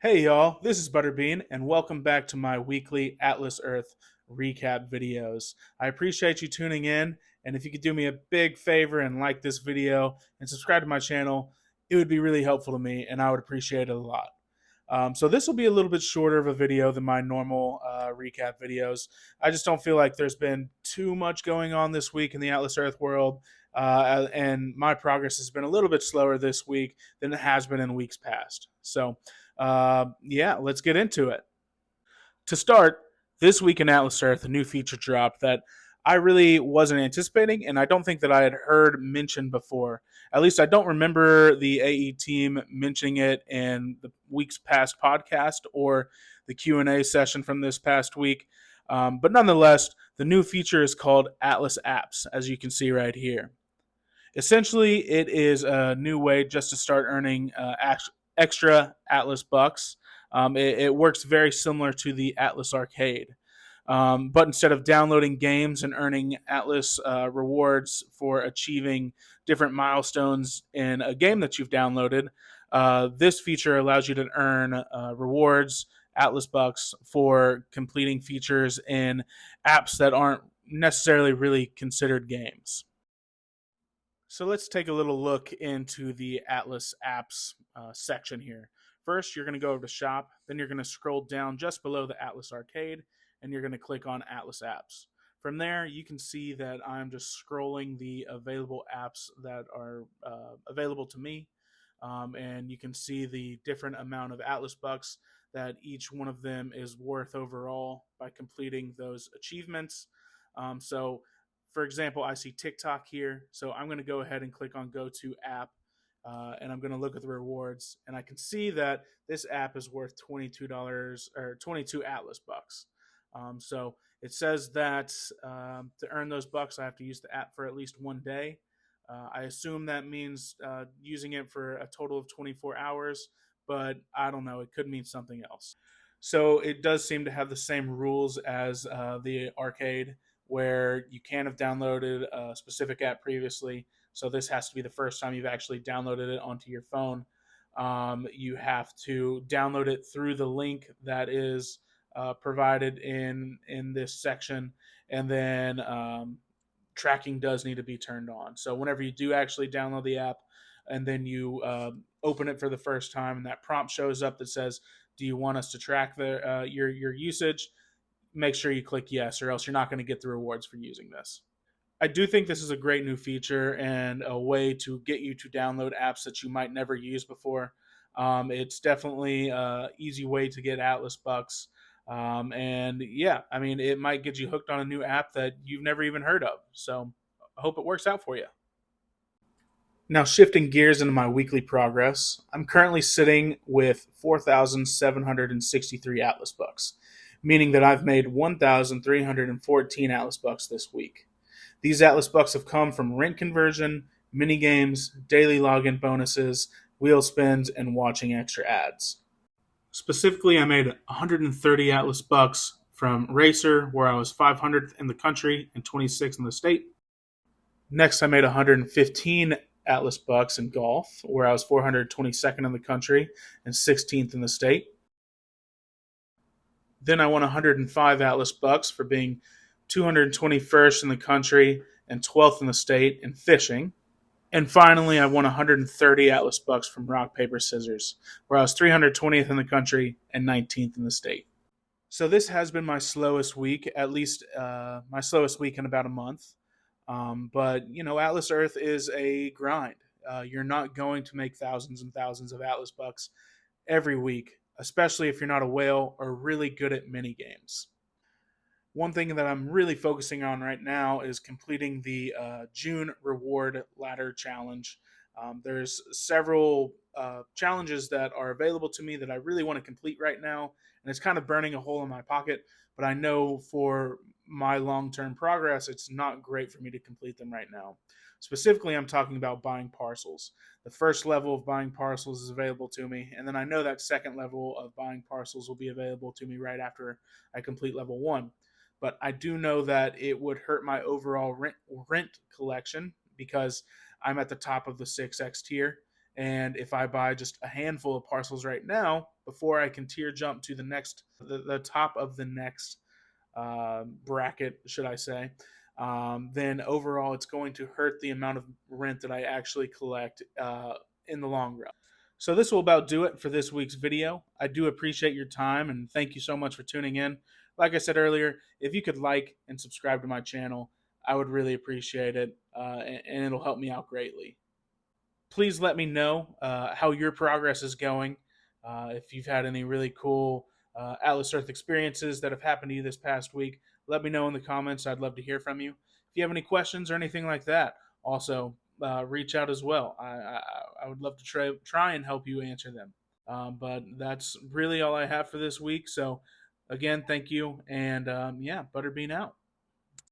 Hey y'all, this is Butterbean, and welcome back to my weekly Atlas Earth recap videos. I appreciate you tuning in, and if you could do me a big favor and like this video and subscribe to my channel, it would be really helpful to me, and I would appreciate it a lot. So this will be a little bit shorter of a video than my normal recap videos. I just don't feel like there's been too much going on this week in the Atlas Earth world, and my progress has been a little bit slower this week than it has been in weeks past. So yeah, let's get into it. To start, this week in Atlas Earth, a new feature dropped that I really wasn't anticipating, and I don't think that I had heard mentioned before. At least I don't remember the AE team mentioning it in the week's past podcast or the Q&A session from this past week. But nonetheless, the new feature is called Atlas Apps, as you can see right here. Essentially, it is a new way just to start earning extra Atlas bucks. It works very similar to the Atlas Arcade. But instead of downloading games and earning Atlas rewards for achieving different milestones in a game that you've downloaded, this feature allows you to earn rewards, Atlas bucks, for completing features in apps that aren't necessarily really considered games. So let's take a little look into the Atlas apps section here. First, you're going to go over to shop, then you're going to scroll down just below the Atlas Arcade, and you're going to click on Atlas apps. From there, you can see that I'm just scrolling the available apps that are available to me, and you can see the different amount of Atlas bucks that each one of them is worth overall by completing those achievements. So for example, I see TikTok here. So I'm going to go ahead and click on Go to App, and I'm going to look at the rewards. And I can see that this app is worth $22 or 22 Atlas bucks. So it says that to earn those bucks, I have to use the app for at least one day. I assume that means using it for a total of 24 hours, but I don't know. It could mean something else. So it does seem to have the same rules as the arcade, where you can have downloaded a specific app previously. So this has to be the first time you've actually downloaded it onto your phone. You have to download it through the link that is provided in this section, and then tracking does need to be turned on. So whenever you do actually download the app, and then you open it for the first time, and that prompt shows up that says, "Do you want us to track your usage?" Make sure you click yes, or else you're not going to get the rewards for using this. I do think this is a great new feature and a way to get you to download apps that you might never use before. It's definitely an easy way to get Atlas bucks. And yeah, I mean, it might get you hooked on a new app that you've never even heard of. So I hope it works out for you. Now, shifting gears into my weekly progress, I'm currently sitting with 4,763 Atlas bucks, meaning that I've made 1,314 Atlas bucks this week. These Atlas bucks have come from rent conversion, mini games, daily login bonuses, wheel spins, and watching extra ads. Specifically, I made 130 Atlas bucks from Racer, where I was 500th in the country and 26th in the state. Next, I made 115 Atlas bucks in golf, where I was 422nd in the country and 16th in the state. Then I won 105 Atlas bucks for being 221st in the country and 12th in the state in fishing. And finally, I won 130 Atlas bucks from rock, paper, scissors, where I was 320th in the country and 19th in the state. So this has been my slowest week, at least my slowest week in about a month. But you know, Atlas Earth is a grind. You're not going to make thousands and thousands of Atlas bucks every week, especially if you're not a whale or really good at mini games. One thing that I'm really focusing on right now is completing the June reward ladder challenge. There's several challenges that are available to me that I really want to complete right now, and it's kind of burning a hole in my pocket. But I know for my long-term progress, it's not great for me to complete them right now. Specifically, I'm talking about buying parcels. The first level of buying parcels is available to me, and then I know that second level of buying parcels will be available to me right after I complete level 1. But I do know that it would hurt my overall rent collection because I'm at the top of the 6X tier, And if I buy just a handful of parcels right now, before I can tier jump to the top of the next bracket, should I say, then overall it's going to hurt the amount of rent that I actually collect in the long run. So this will about do it for this week's video. I do appreciate your time and thank you so much for tuning in. Like I said earlier, if you could like and subscribe to my channel, I would really appreciate it, and it'll help me out greatly. Please let me know how your progress is going. If you've had any really cool Atlas Earth experiences that have happened to you this past week, let me know in the comments. I'd love to hear from you. If you have any questions or anything like that, also reach out as well. I would love to try and help you answer them. But that's really all I have for this week. So, again, thank you. And yeah, Butterbean out.